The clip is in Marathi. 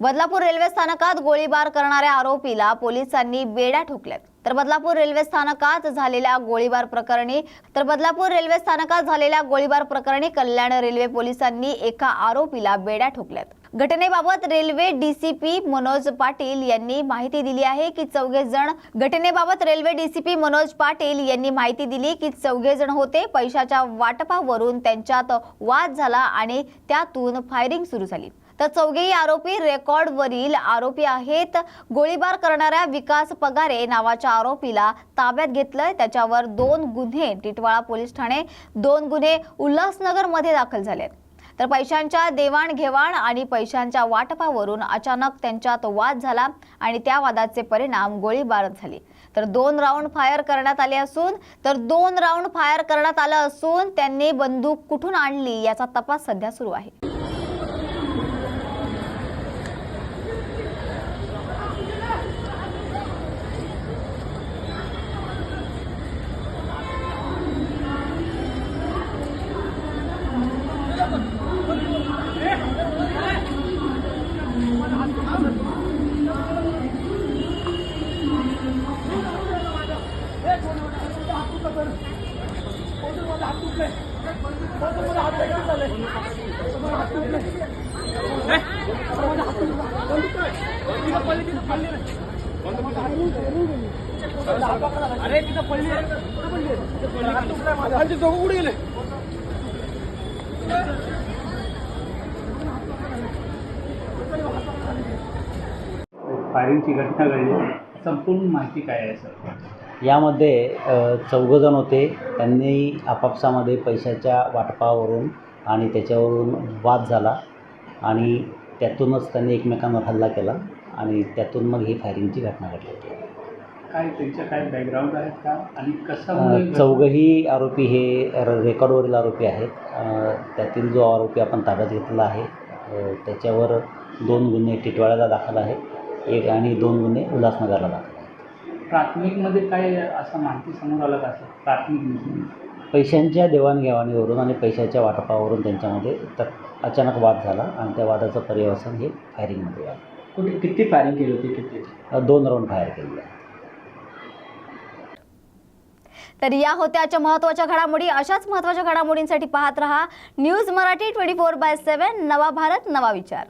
बदलापूर रेल्वे स्थानकात गोळीबार करणाऱ्या आरोपीला पोलिसांनी बेड्या ठोकल्यात। तर बदलापूर रेल्वे स्थानकात झालेल्या गोळीबार प्रकरणी कल्याण रेल्वे पोलिसांनी एका आरोपीला बेड्या ठोकल्यात। घटनेबाबत रेल्वे डीसीपी मनोज पाटील यांनी माहिती दिली आहे की चौघे जण होते। पैशाच्या वाटपावरून त्यांच्यात वाद झाला आणि त्यातून फायरिंग सुरू झाली। तर चौघेही आरोपी रेकॉर्डवरील आरोपी आहेत। गोळीबार करणाऱ्या विकास पगारे नावाच्या आरोपीला ताब्यात घेतलंय। त्याच्यावर 2 गुन्हे टिटवाळा पोलीस ठाणे, 2 गुन्हे उल्हासनगर मध्ये दाखल झालेत। तर पैशांच्या देवाणघेवाण आणि पैशांच्या वाटपावरून अचानक त्यांच्यात वाद झाला आणि त्या वादाचे परिणाम गोळीबार झाली। तर 2 राऊंड फायर करण्यात आलं असून त्यांनी बंदूक कुठून आणली याचा तपास सध्या सुरू आहे। फायरिंगची घटना घडली, संपूर्ण माहिती काय आहे सर? यामध्ये 4 जण होते। त्यांनी आपापसामध्ये पैशाच्या वाटपावरून आणि त्याच्यावरून वाद झाला आणि त्यातूनच त्यांनी एकमेकांवर हल्ला केला आणि त्यातून मग ही फायरिंगची घटना घडली। काय त्यांच्या काय बॅकग्राऊंड आहेत का आणि कसं? चौघही आरोपी हे रेकॉर्डवरील आरोपी आहेत। त्यातील जो आरोपी आपण ताब्यात घेतलेला आहे त्याच्यावर 2 गुन्हे टिटवाळ्याला दाखल आहेत आणि 2 गुन्हे उल्हासनगरला दाखल आहेत। प्राथमिकमध्ये काय असं माहिती समोर आलं का? प्राथमिक पैशांच्या देवाणघेवाणीवरून आणि पैशाच्या वाटपावरून त्यांच्यामध्ये अचानक वाद झाला आणि त्या वादाचं पर्यवसन हे फायरिंगमध्ये झालं। कुठे किती फायरिंग केली होती? 2 राऊंड फायर केलेले आहे। तर या होत्या आजच्या महत्त्वाच्या घडामोडी। अशाच महत्त्वाच्या घडामोडींसाठी पाहत रहा न्यूज मराठी 24/7, नवा भारत नवा विचार।